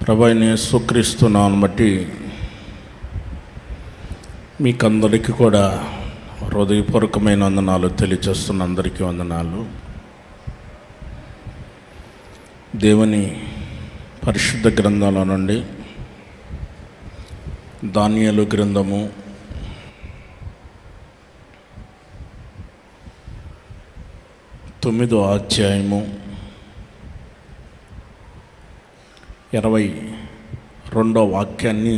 ప్రభువైన యేసుక్రీస్తు నామమును బట్టి మీకందరికీ కూడా హృదయపూర్వకమైన వందనాలు తెలియజేస్తున్న అందరికీ వందనాలు. దేవుని పరిశుద్ధ గ్రంథంలో నుండి దానియేలు గ్రంథము 9వ అధ్యాయము 22వ వాక్యాన్ని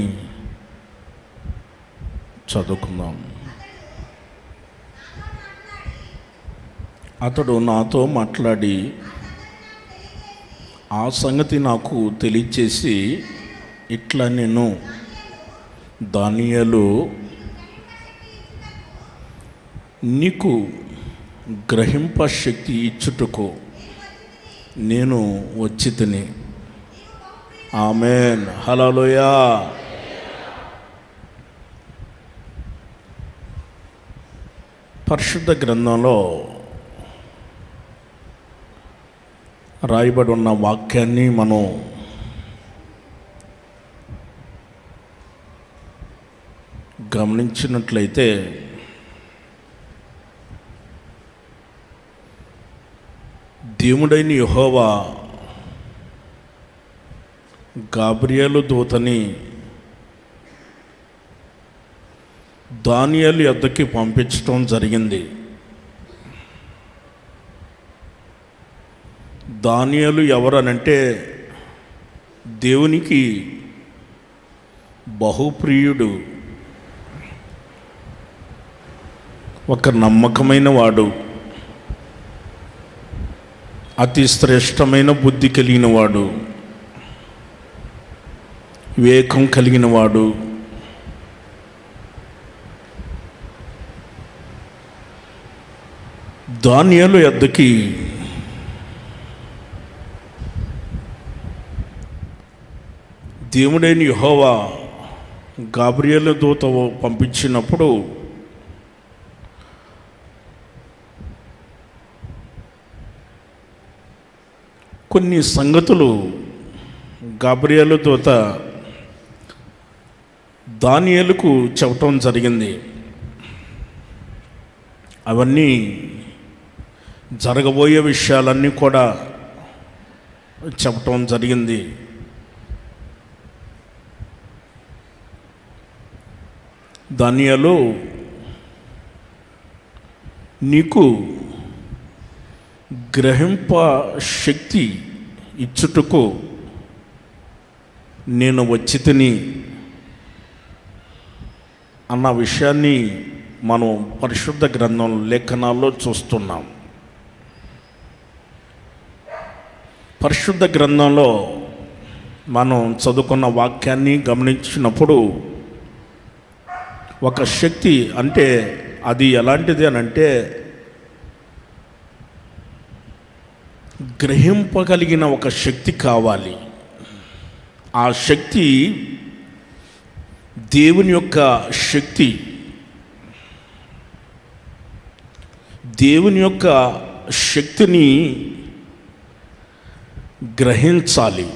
చదువుకుందాం. అతడు నాతో మాట్లాడి ఆ సంగతి నాకు తెలియచేసి ఇట్లా, నేను దానియేలు నీకు గ్రహింప శక్తి ఇచ్చుటకు నేను వచ్చితిని. ఆమేన్, హల్లెలూయా. పరిశుద్ధ గ్రంథంలో రాయబడి ఉన్న వాక్యాన్ని మనం గమనించినట్లయితే దేవుడైన యెహోవా గాబ్రియేలు దూతని దానియేలు యొద్దకి పంపించడం జరిగింది. దానియేలు ఎవరనంటే దేవునికి బహుప్రియుడు, ఒక నమ్మకమైన వాడు, అతి శ్రేష్టమైన బుద్ధి కలిగిన వాడు, వివేకం కలిగిన వాడు, దానియేలు యొద్దకి దేవుడైన యెహోవా గాబ్రియేలు దూత పంపించినప్పుడు కొన్ని సంగతులు గాబ్రియేలు దూత దానియేలుకు చెప్పటం జరిగింది. అవన్నీ జరగబోయే విషయాలన్నీ కూడా చెప్పటం జరిగింది. దానియేలు, నీకు గ్రహింప శక్తి ఇచ్చుటకు నేను వచ్చితిని అన్న విషయాన్ని మనం పరిశుద్ధ గ్రంథం లేఖనాల్లో చూస్తున్నాం. పరిశుద్ధ గ్రంథంలో మనం చదువుకున్న వాక్యాన్ని గమనించినప్పుడు ఒక శక్తి అంటే అది ఎలాంటిది అని అంటే గ్రహింపగలిగిన ఒక శక్తి కావాలి. ఆ శక్తి దేవుని యొక్క శక్తి. దేవుని యొక్క శక్తిని గ్రహించాలి.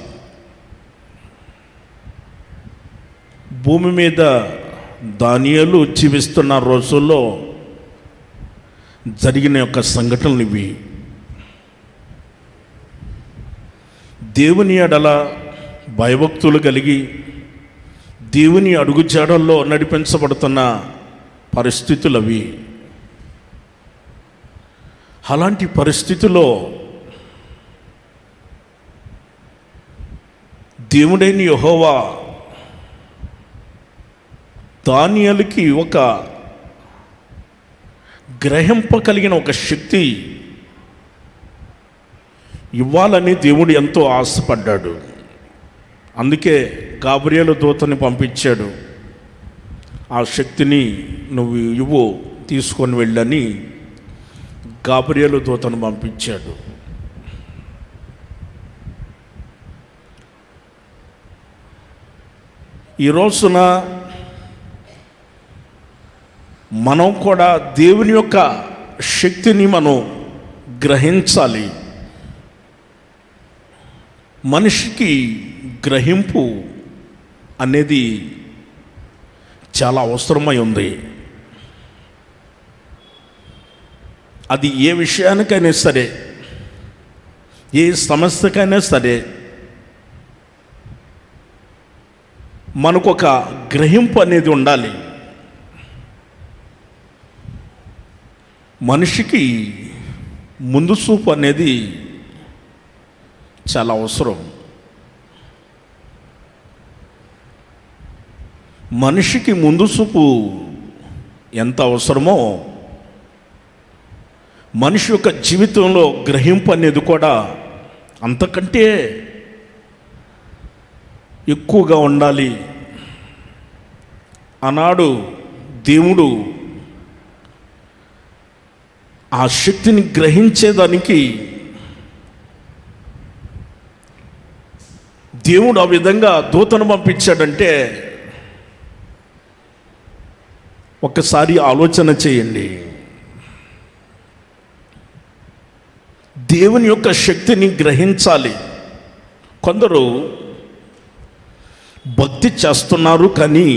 భూమి మీద దానియేలు జీవిస్తున్న రోజుల్లో జరిగిన యొక్క సంఘటనలు ఇవి. దేవుని ఎడల భయభక్తులు కలిగి దేవుని అడుగుజాడల్లో నడిపించబడుతున్న పరిస్థితులు అవి. అలాంటి పరిస్థితిలో దేవుడైన యెహోవా దానియేలుకి ఒక గ్రహింపగలిగిన ఒక శక్తి ఇవ్వాలని దేవుడు ఎంతో ఆశపడ్డాడు. అందుకే గాబ్రియేలు దూతని పంపించాడు. ఆ శక్తిని నువ్వు ఇవ్వు, తీసుకొని వెళ్ళని గాబ్రియేలు దూతను పంపించాడు. ఈ రోజున మనం కూడా దేవుని యొక్క శక్తిని మనం గ్రహించాలి. మనిషికి గ్రహింపు అనేది చాలా అవసరమై ఉంది. అది ఏ విషయానికైనా సరే, ఏ సమస్యకైనా సరే మనకొక గ్రహింపు అనేది ఉండాలి. మనిషికి ముందు చూపు అనేది చాలా అవసరం. మనిషికి ముందు చూపు ఎంత అవసరమో మనిషి యొక్క జీవితంలో గ్రహింపు అనేది కూడా అంతకంటే ఎక్కువగా ఉండాలి. ఆనాడు దేవుడు ఆ శక్తిని గ్రహించేదానికి దేవుడు ఆ విధంగా దూతను పంపించాడంటే ఒక్కసారి ఆలోచన చేయండి. దేవుని యొక్క శక్తిని గ్రహించాలి. కొందరు భక్తి చేస్తున్నారు, కానీ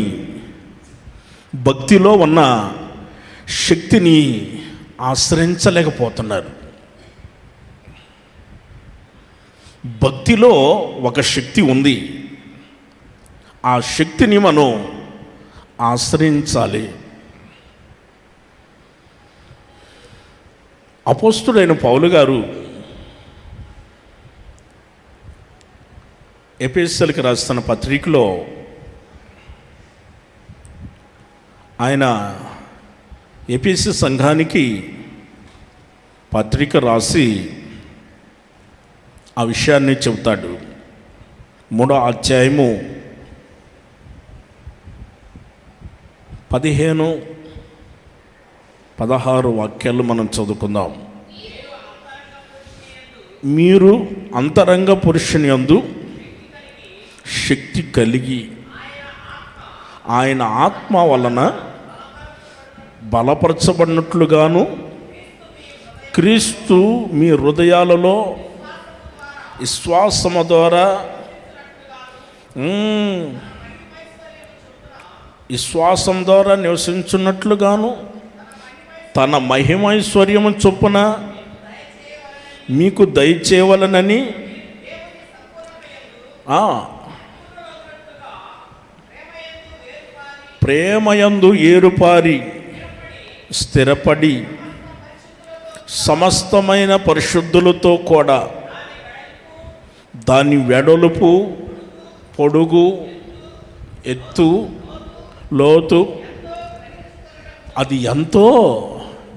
భక్తిలో ఉన్న శక్తిని ఆశ్రయించలేకపోతున్నారు. భక్తిలో ఒక శక్తి ఉంది, ఆ శక్తిని మనం ఆశ్రయించాలి. అపోస్తుడైన పౌలు గారు ఎఫెసీయులకు రాస్తున్న పత్రికలో ఆయన ఎఫెసీ సంఘానికి పత్రిక రాసి ఆ విషయాన్ని చెబుతాడు. 3వ అధ్యాయము 15-16 వాక్యాలు మనం చదువుకుందాం. మీరు అంతరంగ పురుషుని యందు శక్తి కలిగి ఆయన ఆత్మ వలన బలపరచబడినట్లుగాను క్రీస్తు మీ హృదయాలలో విశ్వాసము ద్వారా విశ్వాసం ద్వారా నివసించున్నట్లుగాను తన మహిమైశ్వర్యము చొప్పున మీకు దయచేయవలనని ప్రేమయందు ఏరుపారి స్థిరపడి సమస్తమైన పరిశుద్ధులతో కూడా దాని వెడల్పు, పొడుగు, ఎత్తు, లోతు అది ఎంతో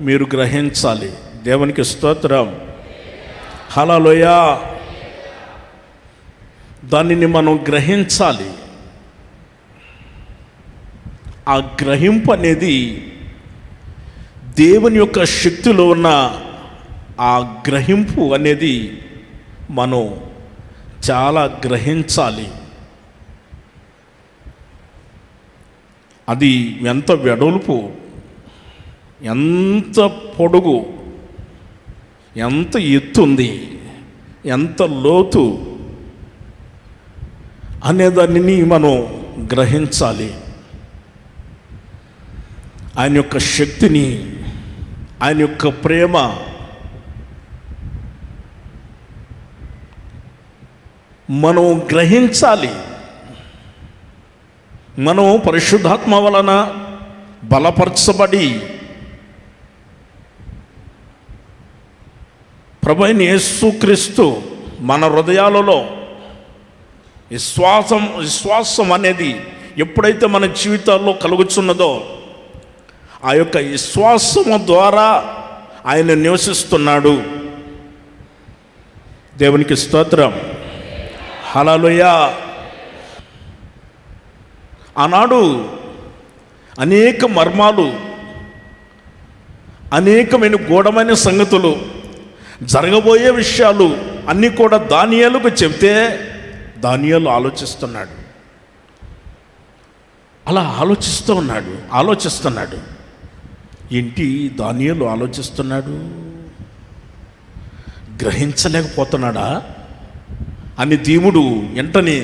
మీరు గ్రహించాలి. దేవునికి స్తోత్రం, హల్లెలూయా. దానిని మనం గ్రహించాలి. ఆ గ్రహింపు అనేది దేవుని యొక్క శక్తిలో ఉన్న ఆ గ్రహింపు అనేది మనం చాలా గ్రహించాలి. అది ఎంత వెడల్పు, ఎంత పొడుగు, ఎంత ఎత్తుంది, ఎంత లోతు అనేదాన్ని మనం గ్రహించాలి. ఆయన యొక్క శక్తిని, ఆయన యొక్క ప్రేమ మనం గ్రహించాలి. మనం పరిశుద్ధాత్మ వలన బలపరచబడి ప్రభువైన యేసుక్రీస్తు మన హృదయాలలో విశ్వాసం అనేది ఎప్పుడైతే మన జీవితాల్లో కలుగుచున్నదో ఆ యొక్క విశ్వాసము ద్వారా ఆయన నివసిస్తున్నాడు. దేవునికి స్తోత్రం, హల్లెలూయా. ఆనాడు అనేక మర్మాలు, అనేకమైన గూఢమైన సంగతులు, జరగబోయే విషయాలు అన్నీ కూడా దానియేలుకు చెప్తే దానియేలు ఆలోచిస్తున్నాడు. అలా ఆలోచిస్తున్నాడు. ఏంటి దానియేలు ఆలోచిస్తున్నాడు? గ్రహించలేకపోతున్నాడా అని దేవుడు వెంటనే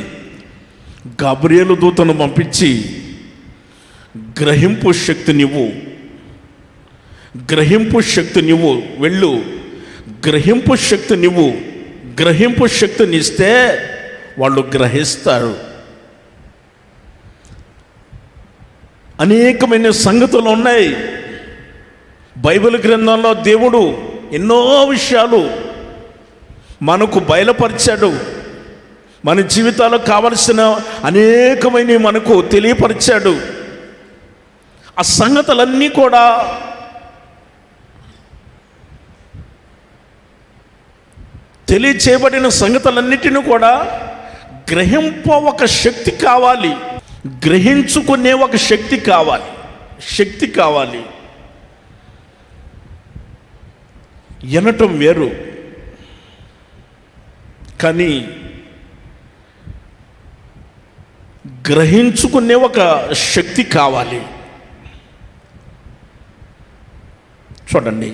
గబ్రియేలు దూతను పంపించి, గ్రహింపు శక్తి నువ్వు, గ్రహింపు శక్తి నువ్వు, వెళ్ళు, గ్రహింపు శక్తి నువ్వు, గ్రహింపు శక్తిని ఇస్తే వాళ్ళు గ్రహిస్తారు. అనేకమైన సంగతులు ఉన్నాయి బైబిల్ గ్రంథంలో. దేవుడు ఎన్నో విషయాలు మనకు బయలుపరిచాడు. మన జీవితాలకు కావలసిన అనేకమైన మనకు తెలియపరిచాడు. ఆ సంగతులన్నీ కూడా తెలియచేయబడిన సంగతులన్నిటిని కూడా ఒక శక్తి కావాలి, గ్రహించుకునే ఒక శక్తి కావాలి. వినటం వేరు, కానీ గ్రహించుకునే ఒక శక్తి కావాలి. చూడండి,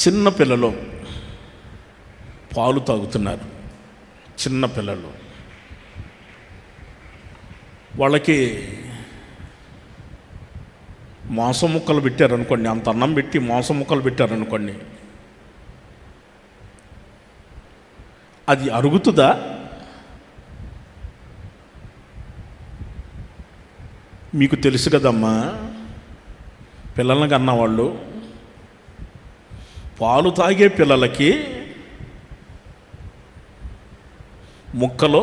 చిన్న పిల్లలు పాలు తాగుతున్నారు. చిన్న పిల్లలు, వాళ్ళకి మాంసం ముక్కలు పెట్టారనుకోండి, అంత అన్నం పెట్టి మాంసం ముక్కలు పెట్టారనుకోండి, అది అరుగుతుందా? మీకు తెలుసు కదమ్మా, పిల్లల్ని కన్నవాళ్ళు పాలు తాగే పిల్లలకి ముక్కలో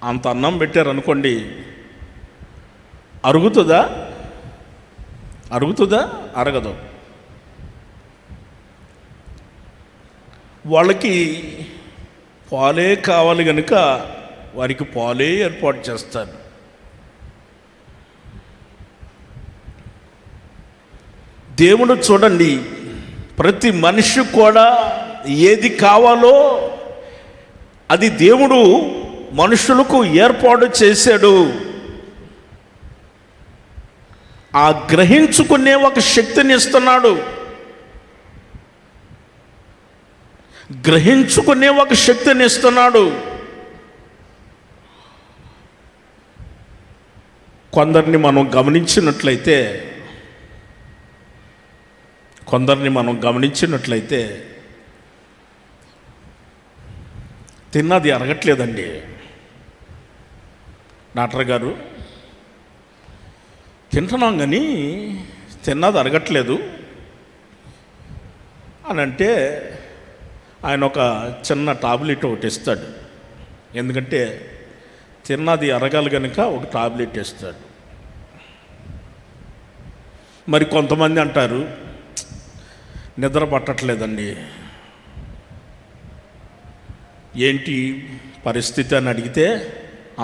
అంత అన్నం పెట్టారనుకోండి, అరుగుతుందా? అరగదు. వాళ్ళకి పాలే కావాలి కనుక వారికి పాలే ఏర్పాటు చేస్తారు. దేవుడు చూడండి, ప్రతి మనిషి కూడా ఏది కావాలో అది దేవుడు మనుషులకు ఏర్పాటు చేశాడు. ఆ గ్రహించుకునే ఒక శక్తిని ఇస్తున్నాడు. గ్రహించుకునే ఒక శక్తిని ఇస్తున్నాడు. కొందరిని మనం గమనించినట్లయితే తిన్నది అరగట్లేదండి. డాక్టర్ గారు, తింటున్నాం కానీ తిన్నది అరగట్లేదు అని అంటే ఆయన ఒక చిన్న టాబ్లెట్ ఒకటి ఇస్తాడు. ఎందుకంటే తిన్నది అరగాలి కనుక ఒక టాబ్లెట్ ఇస్తాడు. మరి కొంతమంది అంటారు, నిద్ర పట్టట్లేదండి, ఏంటి పరిస్థితి అని అడిగితే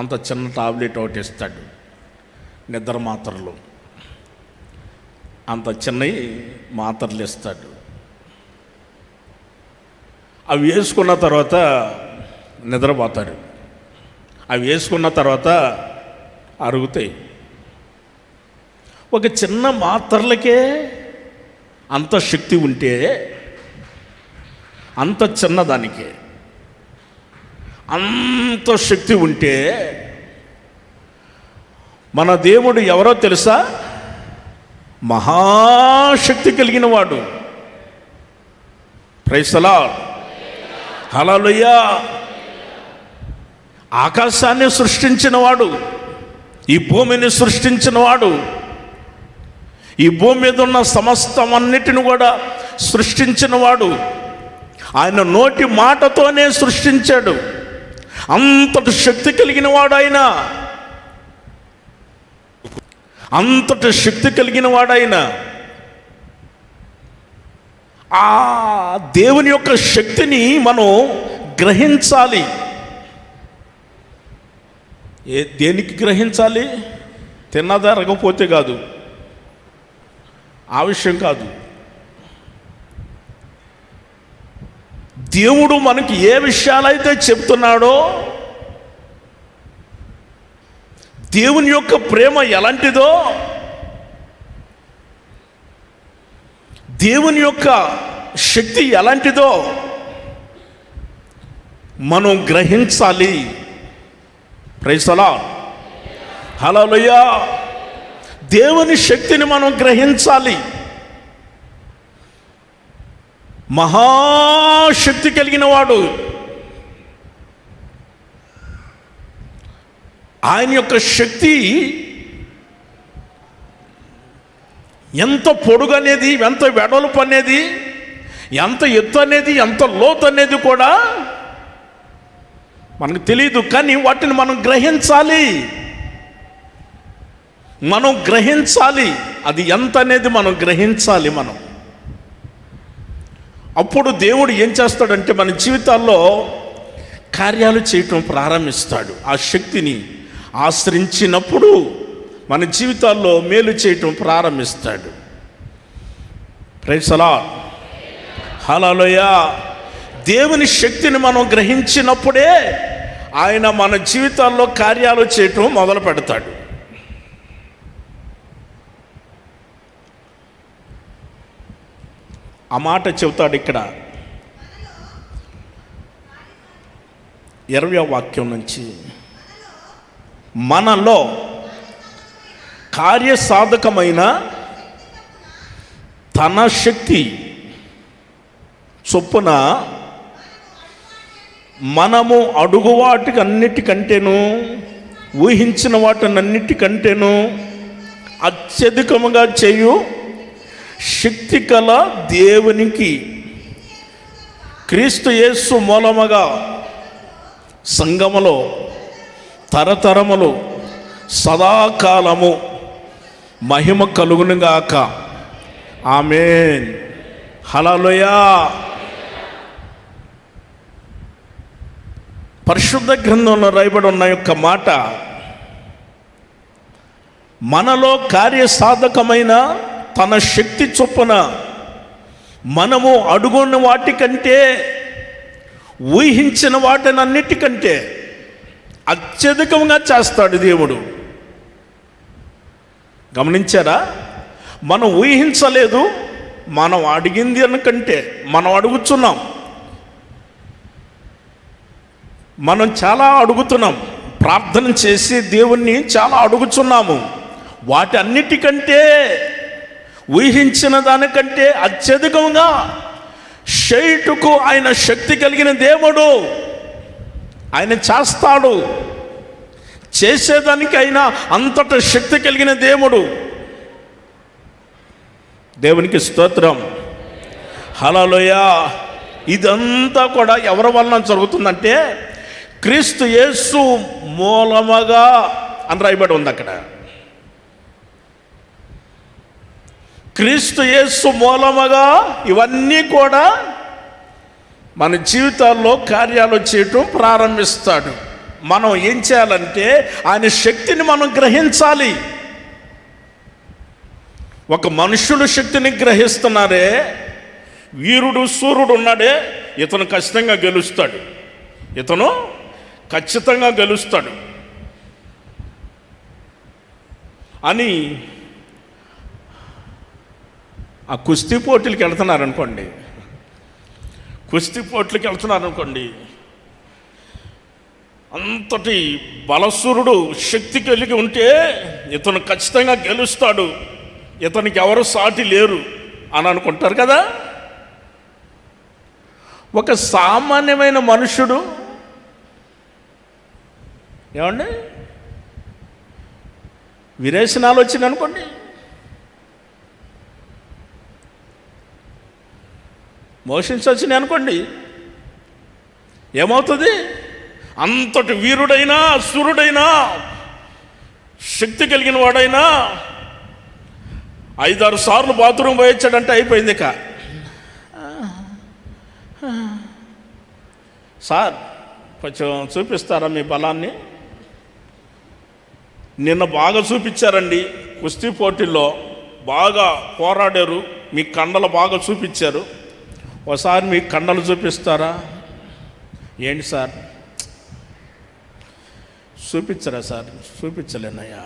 అంత చిన్న టాబ్లెట్ ఒకటి ఇస్తాడు. నిద్ర మాత్రలు, అంత చిన్నవి మాత్రలు ఇస్తాడు. అవి వేసుకున్న తర్వాత నిద్రపోతారు. అవి వేసుకున్న తర్వాత అరుగుతాయి. ఒక చిన్న మాత్రలకే అంత శక్తి ఉంటే, అంత చిన్నదానికే అంత శక్తి ఉంటే, మన దేవుడు ఎవరో తెలుసా? మహాశక్తి కలిగిన వాడు. ప్రైజ్ ది లార్డ్, హల్లెలూయా. ఆకాశాన్ని సృష్టించినవాడు, ఈ భూమిని సృష్టించినవాడు, ఈ భూమి మీద ఉన్న సమస్తమన్నిటిని కూడా సృష్టించినవాడు. ఆయన నోటి మాటతోనే సృష్టించాడు. అంతటి శక్తి కలిగిన వాడు ఆయన, అంతటి శక్తి కలిగిన వాడైన ఆ దేవుని యొక్క శక్తిని మనం గ్రహించాలి. దేనికి గ్రహించాలి? తిన్నదా అరగపోతే కాదు, ఆ విషయం కాదు. దేవుడు మనకి ఏ విషయాలైతే చెప్తున్నాడో, దేవుని యొక్క ప్రేమ ఎలాంటిదో, దేవుని యొక్క శక్తి ఎలాంటిదో మనం గ్రహించాలి. Praise the lord. హల్లెలూయా. దేవుని శక్తిని మనం గ్రహించాలి. మహాశక్తి కలిగిన వాడు, ఆయన యొక్క శక్తి ఎంత పొడుగు అనేది, ఎంత వెడల్పు అనేది, ఎంత ఎత్తు అనేది, ఎంత లోతు అనేది కూడా మనకు తెలియదు. కానీ వాటిని మనం గ్రహించాలి. అది ఎంత అనేది మనం గ్రహించాలి. అప్పుడు దేవుడు ఏం చేస్తాడంటే మన జీవితాల్లో కార్యాలు చేయటం ప్రారంభిస్తాడు. ఆ శక్తిని ఆశ్రయించినప్పుడు మన జీవితాల్లో మేలు చేయటం ప్రారంభిస్తాడు. Praise the lord. హల్లెలూయా. దేవుని శక్తిని మనం గ్రహించినప్పుడే ఆయన మన జీవితాల్లో కార్యాలు చేయటం మొదలు పెడతాడు. ఆ మాట చెబుతాడు ఇక్కడ 20వ వాక్యం నుంచి. మనలో కార్యసాధకమైన తన శక్తి చొప్పున మనము అడుగు వాటికి అన్నిటికంటేను, ఊహించిన వాటినన్నిటికంటేను అత్యధికముగా చేయు శక్తి కల దేవునికి క్రీస్తు యేసు మూలముగా సంఘములో తరతరములు సదాకాలము మహిమ కలుగునుగాక. ఆమేన్. హల్లెలూయా. పరిశుద్ధ గ్రంథంలో రాయబడి ఉన్న యొక్క మాట, మనలో కార్యసాధకమైన తన శక్తి చొప్పున మనము అడుగున్న వాటికంటే, ఊహించిన వాటినన్నిటికంటే అత్యధికంగా చేస్తాడు దేవుడు. గమనించారా? మనం ఊహించలేదు, మనం అడిగింది అనుకంటే మనం అడుగుతున్నాం. మనం చాలా అడుగుతున్నాం, ప్రార్థన చేసి దేవుణ్ణి చాలా అడుగుతున్నాము. వాటి అన్నిటికంటే, ఊహించిన దానికంటే అత్యధికంగా చేయుటకు ఆయన శక్తి కలిగిన దేవుడు. ఆయన చేస్తాడు. చేసేదానికి ఆయన అంతట శక్తి కలిగిన దేవుడు. దేవునికి స్తోత్రం. హల్లెలూయా. ఇదంతా కూడా ఎవరి వలన జరుగుతుందంటే క్రీస్తు యేసు మూలముగా అని రాయబడి ఉంది అక్కడ. క్రీస్తు యేసు మూలముగా ఇవన్నీ కూడా మన జీవితాల్లో కార్యాలు చేయటం ప్రారంభిస్తాడు. మనం ఏం చేయాలంటే ఆయన శక్తిని మనం గ్రహించాలి. ఒక మనుషుడు శక్తిని గ్రహిస్తున్నారే, వీరుడు సూర్యుడు ఉన్నాడే, ఇతను ఖచ్చితంగా గెలుస్తాడు, ఇతను ఖచ్చితంగా గెలుస్తాడు అని ఆ కుస్తీ పోటీలకు వెళ్తున్నారనుకోండి, అంతటి బలసూరుడు శక్తి కలిగి ఉంటే ఇతను ఖచ్చితంగా గెలుస్తాడు, ఇతనికి ఎవరు సాటి లేరు అని అనుకుంటారు కదా. ఒక సామాన్యమైన మనుషుడు ఏమండి విరేచనాలు వచ్చింది అనుకోండి, మోషన్స్ వచ్చినాయి అనుకోండి, ఏమవుతుంది? అంతటి వీరుడైనా సూర్యుడైనా శక్తి కలిగిన వాడైనా 5-6 సార్లు బాత్రూమ్ పోయొచ్చాడంటే అయిపోయింది. ఇక సార్ కొంచెం చూపిస్తారా మీ బలాన్ని? నిన్న బాగా చూపించారండి, కుస్తీ పోటీల్లో బాగా పోరాడారు, మీ కండలు బాగా చూపించారు, ఒకసారి మీ కండలు చూపిస్తారా? ఏంటి సార్ చూపించరా? సార్ చూపించలేనయ్యా,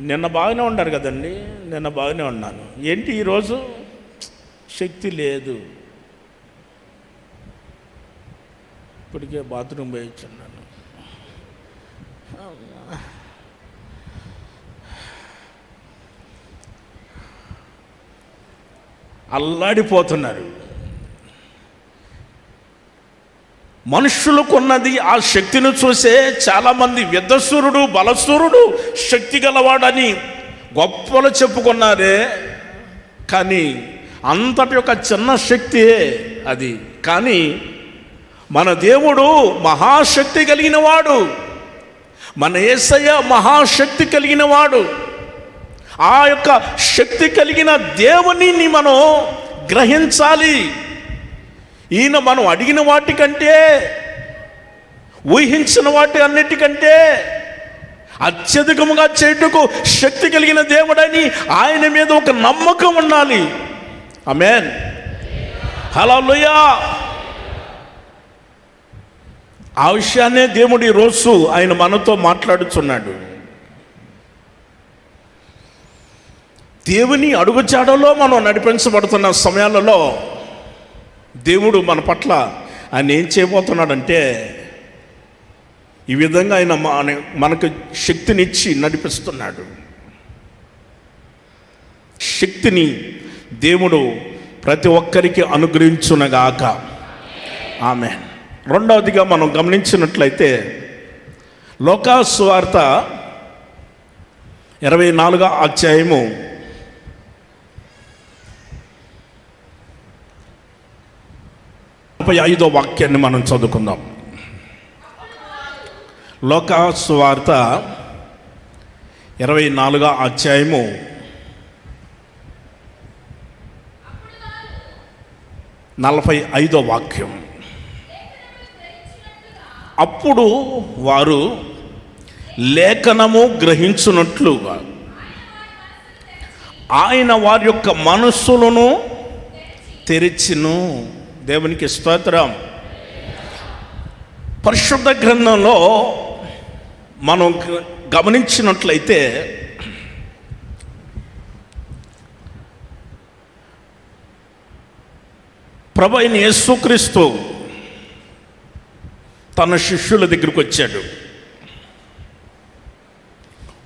నిన్న బాగానే ఉన్నారు కదండి. నిన్న బాగానే ఉన్నాను, ఏంటి ఈరోజు శక్తి లేదు. ఇప్పటికే బాత్రూమ్ పోయించున్నాను. అల్లాడిపోతున్నారు. మనుషులకున్నది ఆ శక్తిని చూసే చాలామంది విద్వసూరుడు, బలసూరుడు, శక్తి గలవాడని గొప్పలు చెప్పుకున్నారే. కానీ అంతటి యొక్క చిన్న శక్తియే అది. కానీ మన దేవుడు మహాశక్తి కలిగిన వాడు. మన యేసయ్య మహాశక్తి కలిగిన వాడు. ఆ యొక్క శక్తి కలిగిన దేవునిని మనం గ్రహించాలి. ఈయన మనం అడిగిన వాటికంటే, ఊహించిన వాటి అన్నిటికంటే అత్యధికముగా చేయుటకు శక్తి కలిగిన దేవుడని ఆయన మీద ఒక నమ్మకం ఉండాలి. ఆమేన్, హల్లెలూయా. ఆ విషయాన్నే దేవుడు ఈరోజు ఆయన మనతో మాట్లాడుచున్నాడు. దేవుని అడుగుజాడలో మనం నడిపించబడుతున్న సమయాలలో దేవుడు మన పట్ల ఆయన ఏం చేయబోతున్నాడంటే, ఈ విధంగా ఆయన మనకు శక్తినిచ్చి నడిపిస్తున్నాడు. శక్తిని దేవుడు ప్రతి ఒక్కరికి అనుగ్రహించునగాక. ఆమేన్. రెండవదిగా మనం గమనించినట్లయితే లోకాసు సువార్త 24వ అధ్యాయము 45వ వాక్యాన్ని మనం చదువుకుందాం. లోకాసు సువార్త 24వ అధ్యాయము 45వ వాక్యం. అప్పుడు వారు లేఖనము గ్రహించున్నట్లుగా ఆయన వారి యొక్క మనస్సులను తెరిచిను. దేవునికి స్తోత్రం. పరిశుద్ధ గ్రంథంలో మనం గమనించినట్లయితే ప్రభు అయిన యేసుక్రీస్తు తన శిష్యుల దగ్గరికి వచ్చాడు.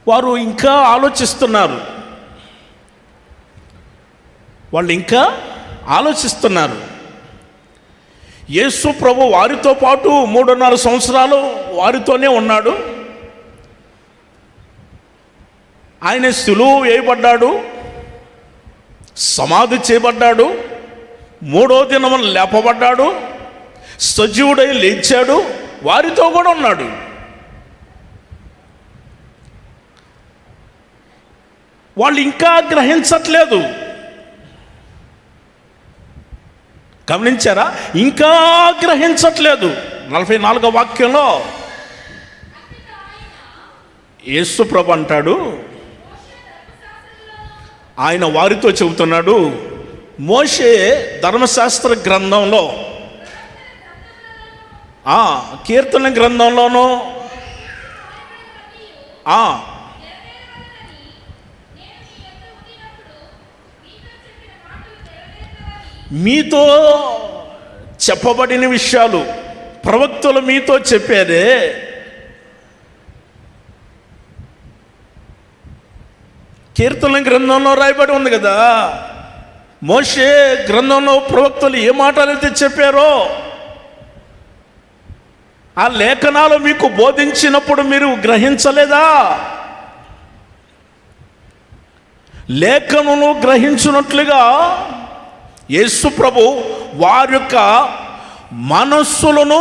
వారు ఇంకా ఆలోచిస్తున్నారు. యేసు ప్రభు వారితో పాటు 3.5 సంవత్సరాలు వారితోనే ఉన్నాడు. ఆయన సిలువ వేయబడ్డాడు, సమాధి చేయబడ్డాడు, 3వ దినమున లేపబడ్డాడు, సజీవుడై లేచాడు, వారితో కూడా ఉన్నాడు. వాళ్ళు ఇంకా గ్రహించట్లేదు. గమనించారా? ఇంకా గ్రహించట్లేదు. 44వ వాక్యంలో యేసు ప్రభు అంటాడు, ఆయన వారితో చెబుతున్నాడు, మోషే ధర్మశాస్త్ర గ్రంథంలో, కీర్తన గ్రంథంలోనూ మీతో చెప్పబడిన విషయాలు ప్రవక్తలు మీతో చెప్పారే. కీర్తన గ్రంథంలో రాయబడి ఉంది కదా, మోషే గ్రంథంలో ప్రవక్తలు ఏ మాటలైతే చెప్పారో ఆ లేఖనాలు మీకు బోధించినప్పుడు మీరు గ్రహించలేదా? లేఖనను గ్రహించినట్లుగా యేసు ప్రభు వారి యొక్క మనస్సులను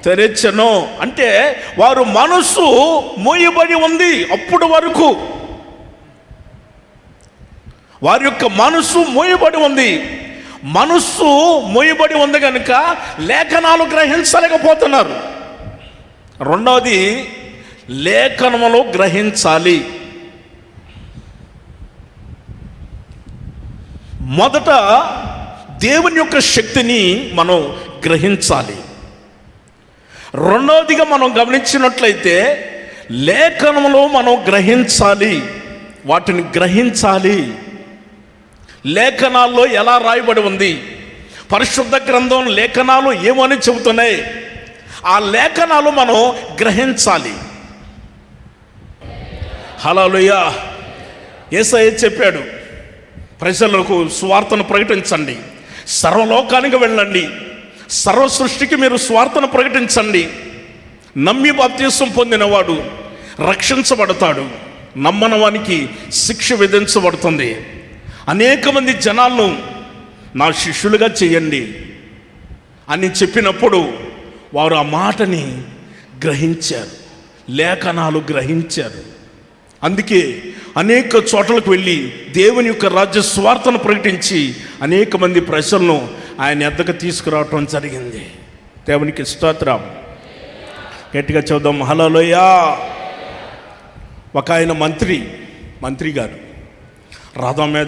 తెరచెను. అంటే వారు మనస్సు మూయబడి ఉంది. అప్పుడు వరకు వారి యొక్క మనస్సు మూయబడి ఉంది. మనస్సు మూయబడి ఉంది కనుక లేఖనాలు గ్రహించలేకపోతున్నారు. రెండవది, లేఖనములు గ్రహించాలి. మొదట దేవుని యొక్క శక్తిని మనం గ్రహించాలి. రెండవదిగా మనం గమనించినట్లయితే లేఖనములు మనం గ్రహించాలి, వాటిని గ్రహించాలి. లేఖనాల్లో ఎలా రాయబడి ఉంది, పరిశుద్ధ గ్రంథం లేఖనాలు ఏమని చెబుతున్నాయి ఆ లేఖనాలు మనం గ్రహించాలి. హల్లెలూయా. యేసయ్య చెప్పాడు, ప్రజలకు సువార్తను ప్రకటించండి, సర్వలోకానికి వెళ్ళండి, సర్వ సృష్టికి మీరు సువార్తను ప్రకటించండి. నమ్మి బాప్తిసం పొందినవాడు రక్షించబడతాడు, నమ్మనవానికి శిక్ష విధించబడుతుంది. అనేక మంది జనాలను నా శిష్యులుగా చేయండి అని చెప్పినప్పుడు వారు ఆ మాటని గ్రహించారు, లేఖనాలు గ్రహించారు. అందుకే అనేక చోట్లకు వెళ్ళి దేవుని యొక్క రాజ్య స్వార్థను ప్రకటించి అనేక మంది ప్రజలను ఆయన ఎద్దకు తీసుకురావటం జరిగింది. దేవునికి స్తోత్రం. గట్టిగా చూద్దాం హల్లెలూయా. ఒక ఆయన మంత్రి గారు రథం మీద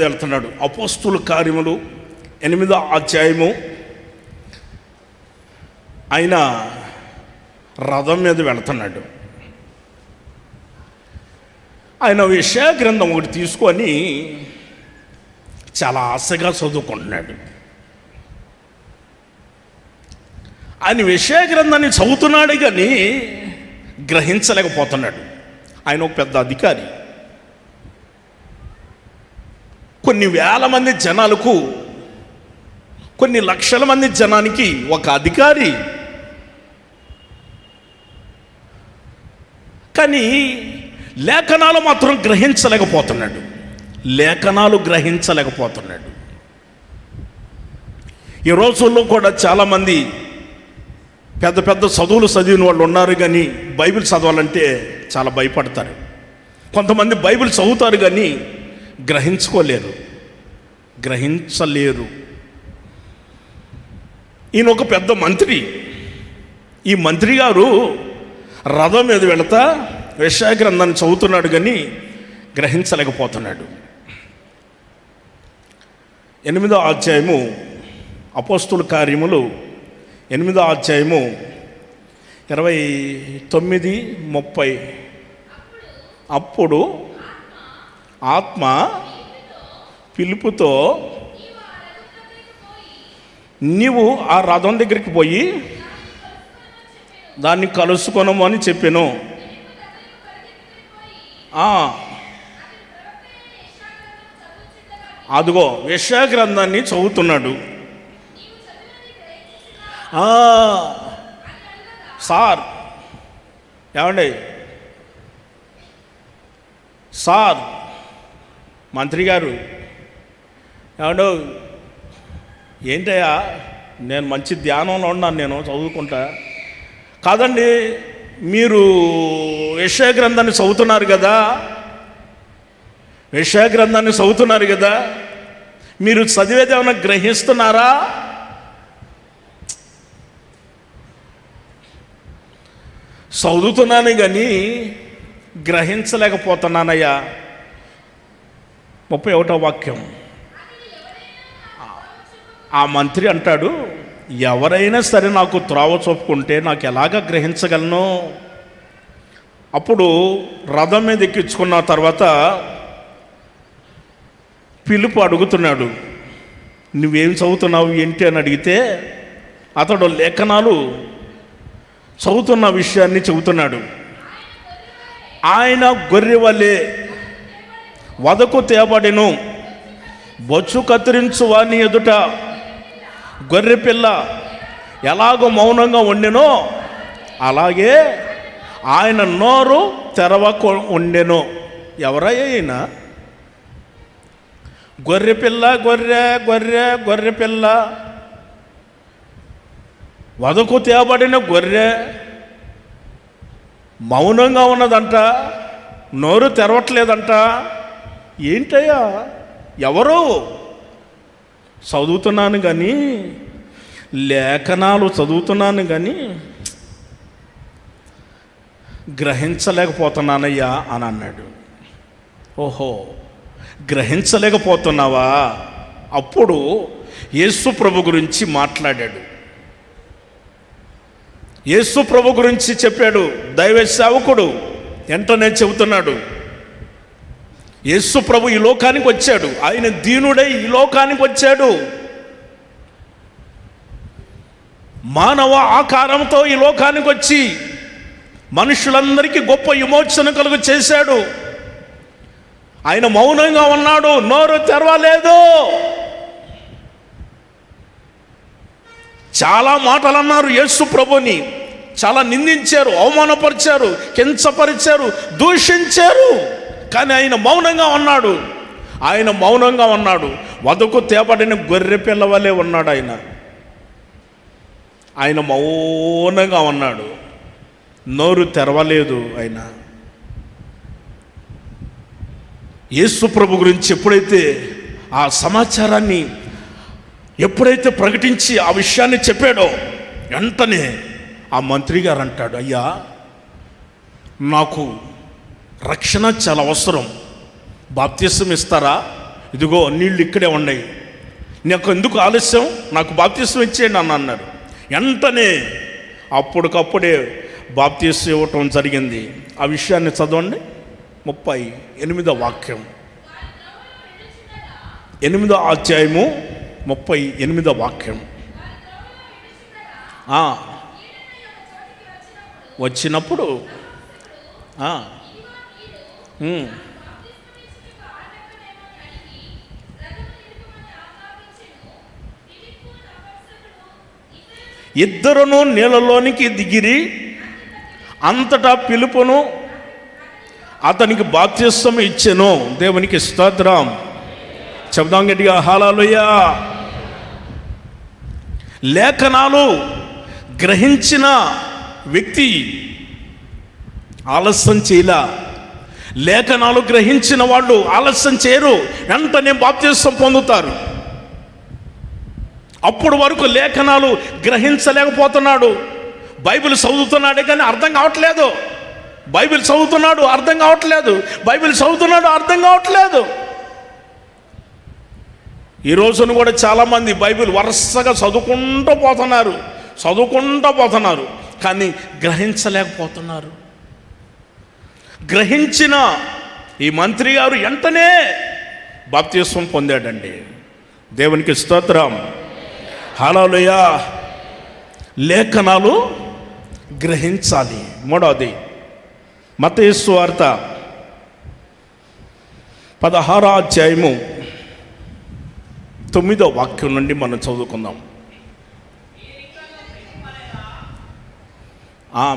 వెళ్తున్నాడు. అపోస్తుల కార్యములు 8వ అధ్యాయము. ఆయన రథం మీద వెళ్తున్నాడు. ఆయన యెషయా గ్రంథం ఒకటి తీసుకొని చాలా ఆశగా చదువుకుంటున్నాడు. ఆయన యెషయా గ్రంథాన్ని చదువుతున్నాడు కానీ గ్రహించలేకపోతున్నాడు. ఆయన ఒక పెద్ద అధికారి. కొన్ని వేల మంది జనాలకు, కొన్ని లక్షల మంది జనానికి ఒక అధికారి. కానీ లేఖనాలు మాత్రం గ్రహించలేకపోతున్నాడు. ఈ రోజుల్లో కూడా చాలామంది పెద్ద పెద్ద చదువులు చదివిన వాళ్ళు ఉన్నారు కానీ బైబిల్ చదవాలంటే చాలా భయపడతారు. కొంతమంది బైబిల్ చదువుతారు కానీ గ్రహించలేరు. ఈయన ఒక పెద్ద మంత్రి. ఈ మంత్రి గారు రథం మీద వెళతా యెషయా గ్రంథాన్ని చదువుతున్నాడు కానీ గ్రహించలేకపోతున్నాడు. 8వ అధ్యాయము అపోస్తుల కార్యములు 8వ అధ్యాయము 29-30. అప్పుడు ఆత్మ పిలుపుతో నీవు ఆ రథం దగ్గరికి పోయి దాన్ని కలుసుకొనము అని చెప్పాను. అదిగో యెషయా గ్రంథాన్ని చదువుతున్నాడు. సార్ ఏమండి సార్, మంత్రి గారు ఏమండో, ఏంటయ్యా నేను మంచి ధ్యానంలో ఉన్నాను, నేను చదువుకుంటా. కాదండి, మీరు యెషయా గ్రంథాన్ని చదువుతున్నారు కదా, మీరు చదివేది ఏమైనా గ్రహిస్తున్నారా? చదువుతున్నాను కానీ గ్రహించలేకపోతున్నానయ్యా. 31వ వాక్యం. ఆ మంత్రి అంటాడు, ఎవరైనా సరే నాకు త్రోవ చూపుకుంటే నాకు ఎలాగ గ్రహించగలను? అప్పుడు రథం మీద ఎక్కించుకున్న తర్వాత పిలుపు అడుగుతున్నాడు, నువ్వేం చదువుతున్నావు ఏంటి అని అడిగితే అతడు లేఖనాలు చదువుతున్న విషయాన్ని చెబుతున్నాడు. ఆయన గొర్రె వలె వదకు తేబడెను, బొచ్చు కత్తిరించు వాని ఎదుట గొర్రె పిల్ల ఎలాగో మౌనంగా ఉండెనో అలాగే ఆయన నోరు తెరవక ఉండెను. ఎవరయ్యా? గొర్రె పిల్ల, గొర్రె పిల్ల, వదకు తేబడిన గొర్రె మౌనంగా ఉన్నదంట, నోరు తెరవట్లేదంట. ఏంటయ్యా? ఎవరు? చదువుతున్నాను కానీ, లేఖనాలు చదువుతున్నాను కానీ గ్రహించలేకపోతున్నానయ్యా అని అన్నాడు. ఓహో, గ్రహించలేకపోతున్నావా? అప్పుడు యేసు ప్రభు గురించి మాట్లాడాడు. యేసు ప్రభు గురించి చెప్పాడు. దైవ సేవకుడు వెంటనే చెబుతున్నాడు, యేసు ప్రభు ఈ లోకానికి వచ్చాడు, ఆయన దీనుడై ఈ లోకానికి వచ్చాడు. మానవ ఆకారంతో ఈ లోకానికి వచ్చి మనుషులందరికీ గొప్ప విమోచన కలుగు చేశాడు. ఆయన మౌనంగా ఉన్నాడు, నోరు తెరవలేదు. చాలా మాటలు అన్నారు యేసు ప్రభుని, చాలా నిందించారు, అవమానపరిచారు, కించపరిచారు, దూషించారు. కానీ ఆయన మౌనంగా ఉన్నాడు. ఆయన మౌనంగా ఉన్నాడు. వదకు తేబడిన గొర్రె పిల్ల వలె ఉన్నాడు. ఆయన మౌనంగా ఉన్నాడు, నోరు తెరవలేదు. ఆయన యేసు ప్రభు గురించి ఎప్పుడైతే ఆ సమాచారాన్ని ఎప్పుడైతే ప్రకటించి ఆ విషయాన్ని చెప్పాడో, వెంటనే ఆ మంత్రి గారు అంటాడు, అయ్యా నాకు రక్షణ చాలా అవసరం, బాప్తిసం ఇస్తారా? ఇదిగో నీళ్ళు ఇక్కడే ఉన్నాయి, నాకు ఎందుకు ఆలస్యం, నాకు బాప్తిసం ఇచ్చేయండి అని అన్నాడు. వెంటనే అప్పటికప్పుడే బాప్తిసం ఇవ్వటం జరిగింది. ఆ విషయాన్ని చదవండి. 38వ వాక్యం, 8వ అధ్యాయము 38వ వాక్యం. వచ్చినప్పుడు ఇద్దరును నీళ్ళలోనికి దిగిరి అంతటా పిలుపును అతనికి బాప్తిసం ఇచ్చెను. దేవునికి స్తోత్రం. చెప్దాం గట్టిగా, హల్లెలూయా. లేఖనాలు గ్రహించిన వ్యక్తి ఆలస్యం చేయలా. లేఖనాలు గ్రహించిన వాళ్ళు ఆలస్యం చేయరు, వెంటనే బాప్తిసం పొందుతారు. అప్పుడు వరకు లేఖనాలు గ్రహించలేకపోతున్నాడు. బైబిల్ చదువుతున్నాడే కానీ అర్థం కావట్లేదు. బైబిల్ చదువుతున్నాడు, అర్థం కావట్లేదు. బైబిల్ చదువుతున్నాడు, అర్థం కావట్లేదు. ఈ రోజున కూడా చాలామంది బైబిల్ వరుసగా చదువుకుంటూ పోతున్నారు, కానీ గ్రహించలేకపోతున్నారు. గ్రహించిన ఈ మంత్రి గారు వెంటనే బాప్తిసం పొందాడండి. దేవునికి స్తోత్రం, హల్లెలూయా. లేఖనాలు గ్రహించాలి. మూడవది మత్తయి సువార్త 16వ అధ్యాయము 9వ వాక్యం నుండి మనం చదువుకుందాం.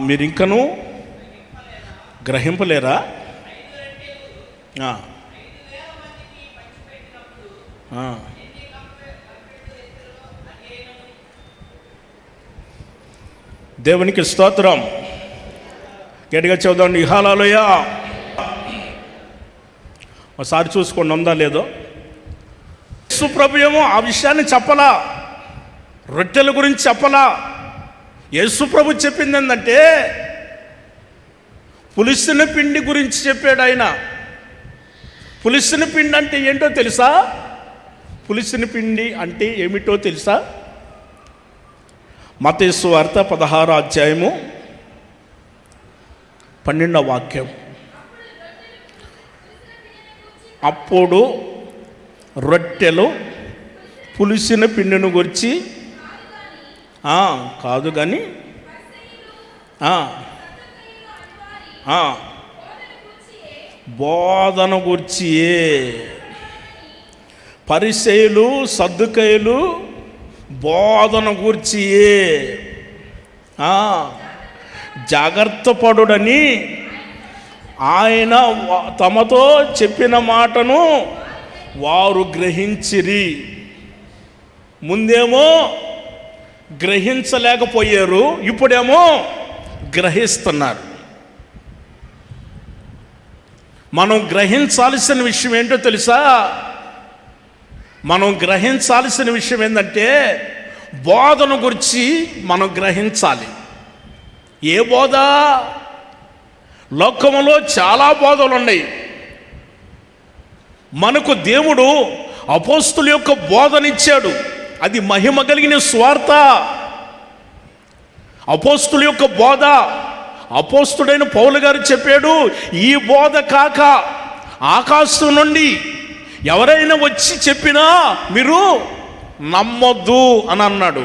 మీరు ఇంకనూ గ్రహింపలేరా? దేవునికి స్తోత్రం. గట్టిగా చదువుదాండి, హల్లెలూయా. ఒకసారి చూసుకోండి, ఉందా లేదో. యేసు ప్రభు ఏమో ఆ విషయాన్ని చెప్పలా, రొట్టెల గురించి చెప్పలా. యేసు ప్రభు చెప్పింది ఏంటంటే పులిసిన పిండి గురించి చెప్పాడు. ఆయన పులిసిన పిండి అంటే ఏంటో తెలుసా? పులిసిన పిండి అంటే ఏమిటో తెలుసా? మత్తయి సువార్త 16వ అధ్యాయము 12వ వాక్యం. అప్పుడు రొట్టెలు పులిసిన పిండిని గురించి కాదు కానీ బోధన గుర్చియే. పరిసయ్యులు సద్దుకయ్యులు బోధన గూర్చియే జాగ్రత్త పడుడని ఆయన తమతో చెప్పిన మాటను వారు గ్రహించిరి. ముందేమో గ్రహించలేకపోయారు, ఇప్పుడేమో గ్రహిస్తున్నారు. మనం గ్రహించాల్సిన విషయం ఏంటో తెలుసా? మనం గ్రహించాల్సిన విషయం ఏంటంటే బోధన గురించి మనం గ్రహించాలి. ఏ బోధ? లోకములో చాలా బోధలు ఉన్నాయి. మనకు దేవుడు అపోస్తుల యొక్క బోధనిచ్చాడు, అది మహిమ కలిగిన స్వార్థ. అపోస్తుల యొక్క బోధ, అపోస్తుడైన పౌలు గారు చెప్పాడు, ఈ బోధ కాక ఆకాశం నుండి ఎవరైనా వచ్చి చెప్పినా మీరు నమ్మొద్దు అని అన్నాడు.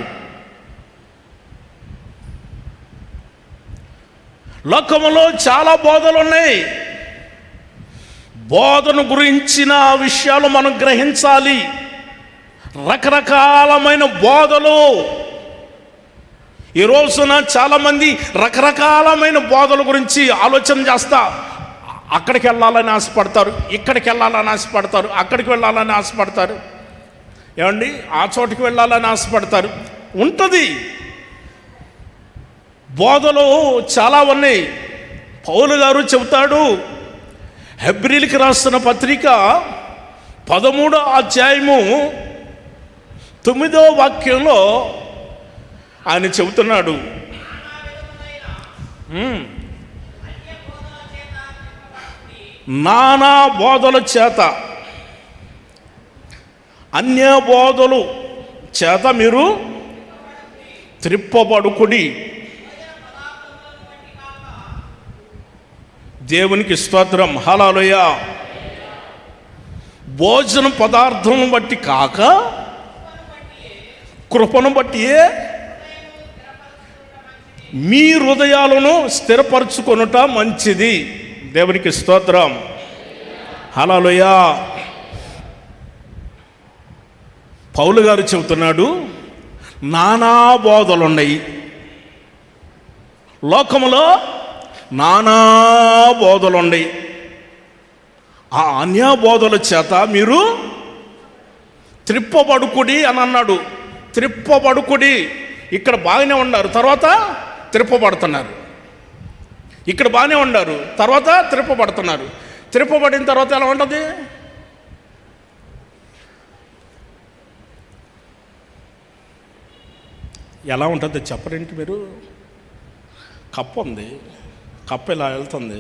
లోకములో చాలా బోధలు ఉన్నాయి. బోధను గురించిన విషయాలు మనం గ్రహించాలి. రకరకాలమైన బోధలు ఈ రోజున చాలామంది రకరకాలమైన బోధల గురించి ఆలోచన చేస్తా అక్కడికి వెళ్ళాలని ఆశపడతారు, ఇక్కడికి వెళ్ళాలని ఆశపడతారు, అక్కడికి వెళ్ళాలని ఆశపడతారు, ఏమండి ఆ చోటుకి వెళ్ళాలని ఆశపడతారు. ఉంటుంది, బోధలు చాలా ఉన్నాయి. పౌలు గారు చెబుతాడు, హెబ్రీలకు రాసిన పత్రిక 13వ అధ్యాయము 9వ వాక్యంలో ఆయన చెబుతున్నాడు, నానా బోధల చేత, అన్య బోధలు చేత మీరు త్రిప్పబడుకుడి. దేవునికి స్తోత్రం, హల్లెలూయా. భోజన పదార్థం బట్టి కాక కృపను బట్టియే మీ హృదయాలను స్థిరపరచుకొనుట మంచిది. దేవునికి స్తోత్రం, హల్లెలూయా. పౌలు గారు చెబుతున్నాడు, నానా బోధలు ఉన్నాయి లోకములో, నానా బోధలు ఉన్నాయి. ఆ అన్య బోధల చేత మీరు త్రిప్పబడుకుడి అని అన్నాడు. త్రిప్పబడుకుడి, ఇక్కడ బాగానే ఉన్నారు, తర్వాత త్రిప్పబడుతున్నారు. ఇక్కడ బాగానే ఉన్నారు, తర్వాత త్రిప్పబడుతున్నారు. త్రిప్పబడిన తర్వాత ఎలా ఉంటుంది? ఎలా ఉంటుంది చెప్పరేంటి మీరు? కప్పు ఉంది, కప్పు ఇలా వెళ్తుంది,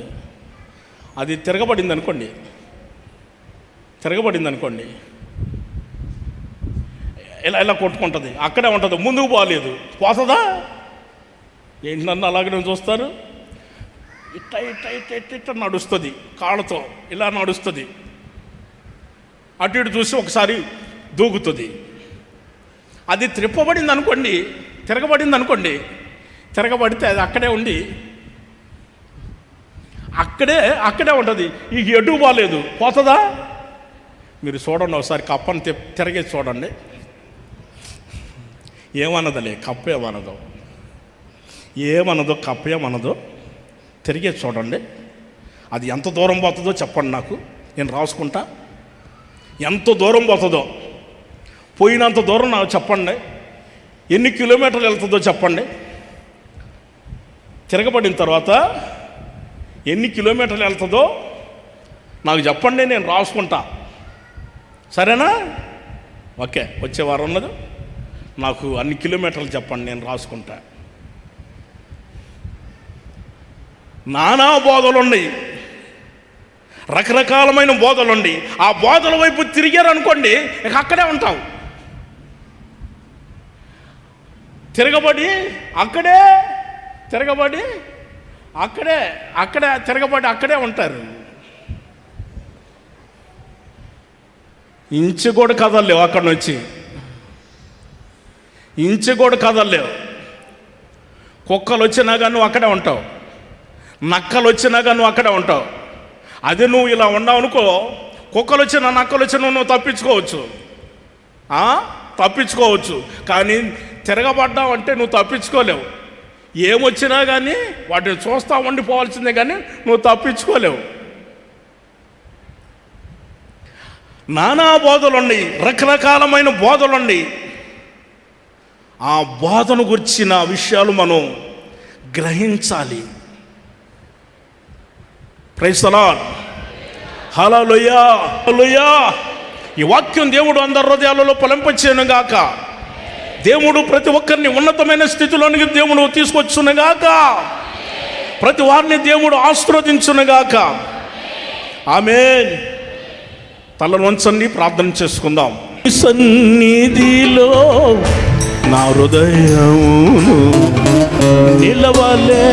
అది తిరగబడింది అనుకోండి, ఇలా ఇలా కొట్టుకుంటుంది, అక్కడే ఉంటుంది, ముందుకు పోలేదు, పోతుందా? ఏంటి నన్ను అలాగే చూస్తారు? ఇట్ట ఇట్ట ఇట్ట ఇట్ట ఇట్ట నడుస్తుంది, కాళ్ళతో ఇలా నడుస్తుంది, అటు ఇటు చూసి ఒకసారి దూకుతుంది. అది త్రిప్పబడింది అనుకోండి, తిరగబడింది అనుకోండి, తిరగబడితే అది అక్కడే ఉండి అక్కడే ఉంటుంది. ఇక ఎటు పోలేదు, పోతుందా? మీరు చూడండి ఒకసారి, కప్పని తిరగేసి చూడండి, ఏమన్నదలే, కప్పు ఏమన్నదో కప్పు ఏమన్నదో తిరిగేసి చూడండి. అది ఎంత దూరం పోతుందో చెప్పండి నాకు, నేను రాసుకుంటా. ఎంత దూరం పోతుందో, పోయినంత దూరం నాకు చెప్పండి. ఎన్ని కిలోమీటర్లు వెళ్తుందో చెప్పండి. తిరగబడిన తర్వాత ఎన్ని కిలోమీటర్లు వెళ్తుందో నాకు చెప్పండి, నేను రాసుకుంటా. సరేనా? ఓకే, వచ్చే వారం ఉన్నది నాకు అన్ని కిలోమీటర్లు చెప్పండి, నేను రాసుకుంటా. నానా బోధలు ఉన్నాయి, రకరకాలమైన బోధలు ఉన్నాయి. ఆ బోధల వైపు తిరిగారు అనుకోండి, ఇక అక్కడే ఉంటాం. తిరగబడి అక్కడే ఉంటారు. ఇంచు కూడా కదలలేవు, అక్కడి నుంచి ఇంచు కూడా కదలలేవు. కుక్కలు వచ్చినా కానీ నువ్వు అక్కడే ఉంటావు, నక్కలు వచ్చినా కానీ నువ్వు అక్కడే ఉంటావు. అదే నువ్వు ఇలా ఉన్నావు అనుకో, కుక్కలు వచ్చినా నక్కలు వచ్చినా నువ్వు తప్పించుకోవచ్చు, కానీ తిరగబడ్డావు అంటే నువ్వు తప్పించుకోలేవు. ఏమొచ్చినా కానీ వాటిని చూస్తూ ఉండిపోవాల్సిందే, కానీ నువ్వు తప్పించుకోలేవు. నానా బోధలు ఉన్నాయి, రకరకాలమైన బోధలు ఉన్నాయి. ఆ బోధను గురించిన విషయాలు మనం గ్రహించాలి. ప్రైజ్ ది లార్డ్, హల్లెలూయా, హల్లెలూయా. ఈ వాక్యం దేవుడు అందరి హృదయాలలో ఫలింపచేయును గాక. దేవుడు ప్రతి ఒక్కరిని ఉన్నతమైన స్థితిలోనికి దేవుడు తీసుకొచ్చును గాక. ప్రతి వారిని దేవుడు ఆశీర్వదించును గాక. ఆమేన్. తలను వంచండి, ప్రార్థన చేసుకుందాం. సన్నిధిలో నా హృదయమును నిలవలే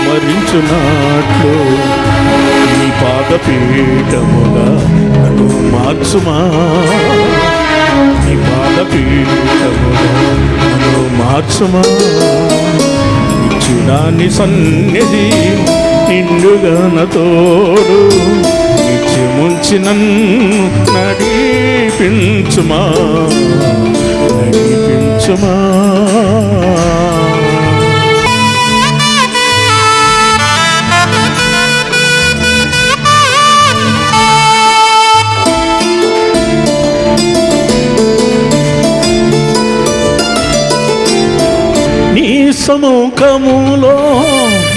మరించునాట్లు నీ పాదపీఠముగా నన్ను మార్చుమా, నీ పాదపీఠముగా నన్ను మార్చుమా. చూడాని సన్నిధి నిండుగాన తోడు నిత్యముంచి నన్ను నడిపించుమా నడిపించుమా. నీ సముఖములో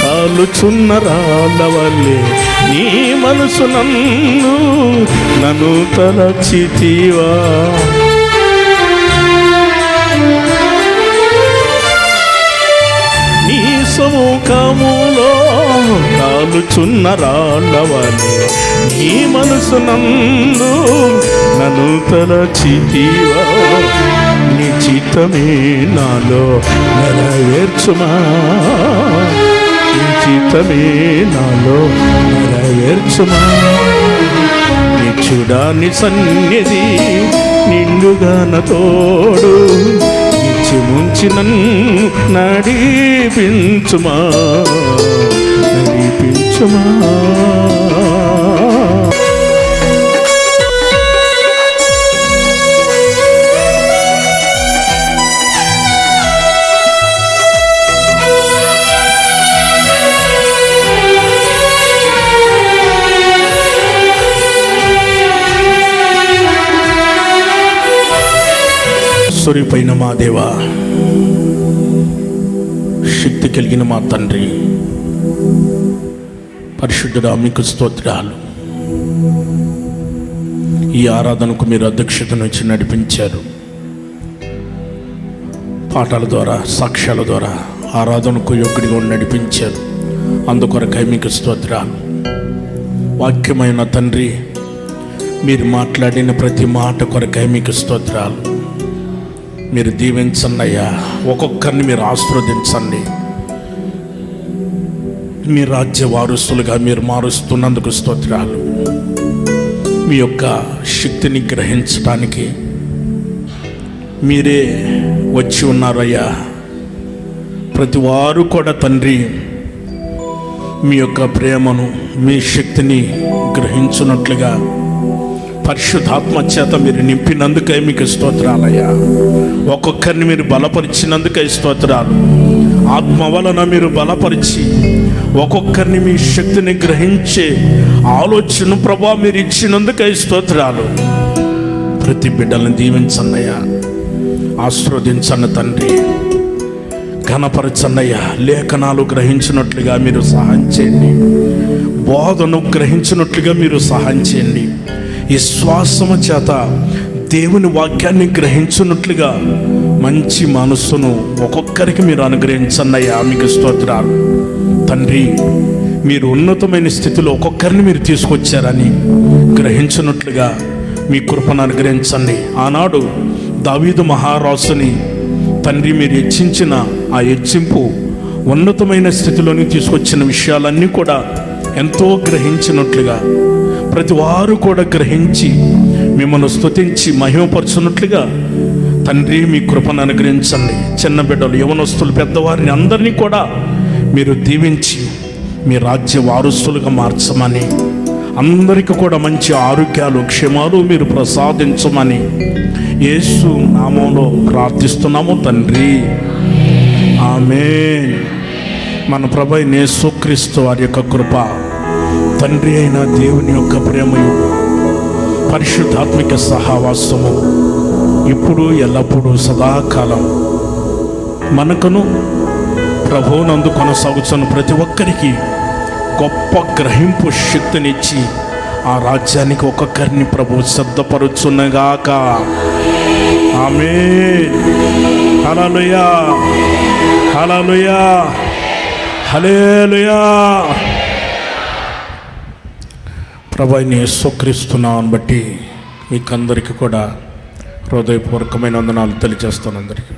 కాలుచున్న రాళ్ళ వల్లే నీ మనసు నన్ను తలచితివా. నీ సముఖములో కాలుచున్న రాళ్ళ వల్లే నీ మనసు నన్ను తలచితివా. నీ చిత్తమే నాలో నెరవేర్చుమా, నీ చిత్తమే నాలో నెరవేర్చుమా. నీ చూడాని సన్నిధి నిండుగాన తోడు నిత్యముంచి నన్ను నడిపించుమా నడిపించుమా. పైన మా దేవా, శక్తి కలిగిన మా తండ్రి, పరిశుద్ధుడా మీకు స్తోత్రాలు. ఈ ఆరాధనకు మీరు అధ్యక్షతను ఇచ్చి నడిపించారు. పాఠాల ద్వారా, సాక్ష్యాల ద్వారా ఆరాధనకు యోగ్యుడిగా నడిపించారు. అందుకొరకై మీకు స్తోత్రాలు. వాక్యమైన తండ్రి, మీరు మాట్లాడిన ప్రతి మాట కొరకై మీకు స్తోత్రాలు. మీరు దీవించండి అయ్యా, ఒక్కొక్కరిని మీరు ఆశీర్వదించండి. మీ రాజ్య వారసులుగా మీరు మారుస్తున్నందుకు స్తోత్రాలు. మీ యొక్క శక్తిని గ్రహించడానికి మీరే వచ్చి ఉన్నారయ్యా. ప్రతి వారు కూడా తండ్రి మీ యొక్క ప్రేమను, మీ శక్తిని గ్రహించున్నట్లుగా పరిశుద్ధాత్మ చేత మీరు నింపినందుకై మీకు స్తోత్రాలయ్యా. ఒక్కొక్కరిని మీరు బలపరిచినందుకై స్తోత్రాలు. ఆత్మ వలన మీరు బలపరిచి ఒక్కొక్కరిని మీ శక్తిని గ్రహించే ఆలోచన ప్రభా మీరు ఇచ్చినందుకై స్తోత్రాలు. ప్రతి బిడ్డలను దీవించన్నయ్యా, ఆశీర్వదించండి తండ్రి, ఘనపరచన్నయ్యా. లేఖనాలు గ్రహించినట్లుగా మీరు సహాయం చేయండి, బోధను గ్రహించినట్లుగా మీరు సహాయం చేయండి. ఈ శ్వాసము చేత దేవుని వాక్యాన్ని గ్రహించున్నట్లుగా మంచి మనస్సును ఒక్కొక్కరికి మీరు అనుగ్రహించన్నయ్యా. మీకు స్తోత్రాలు తండ్రి. మీరు ఉన్నతమైన స్థితిలో ఒక్కొక్కరిని మీరు తీసుకొచ్చారని గ్రహించినట్లుగా మీ కృపను అనుగ్రహించండి. ఆనాడు దావీదు మహారాజుని తండ్రి మీరు హెచ్చించిన ఆ హెచ్చింపు ఉన్నతమైన స్థితిలోని తీసుకొచ్చిన విషయాలన్నీ కూడా ఎంతో గ్రహించినట్లుగా ప్రతి వారు కూడా గ్రహించి మిమ్మల్ని స్తుతించి మహిమపరచున్నట్లుగా తండ్రి మీ కృపను అనుగ్రహించండి. చిన్న బిడ్డలు, యవనస్తులు, పెద్దవారిని అందరినీ కూడా మీరు దీవించి మీ రాజ్య వారసులుగా మార్చమని, అందరికీ కూడా మంచి ఆరోగ్యాలు, క్షేమాలు మీరు ప్రసాదించమని యేసు నామంలో ప్రార్థిస్తున్నాము తండ్రి. ఆమేన్. మన ప్రభు యేసుక్రీస్తు వారి యొక్క కృప, తండ్రి అయిన దేవుని యొక్క ప్రేమయు, పరిశుద్ధాత్మిక సహవాసము ఇప్పుడు ఎల్లప్పుడూ సదాకాలం మనకును ప్రభువునందు కొనసాగుతున్న ప్రతి ఒక్కరికి గొప్ప గ్రహింపు శక్తినిచ్చి ఆ రాజ్యానికి ఒక్కొక్కరిని ప్రభు సిద్ధపరుచున్నగాక. ఆమేన్. హల్లెలూయా, హల్లెలూయా, హల్లెలూయా. ప్రభువైన యేసుక్రీస్తు నామమును బట్టి మీకందరికీ కూడా హృదయపూర్వకమైన వందనాలు తెలియజేస్తాను అందరికీ.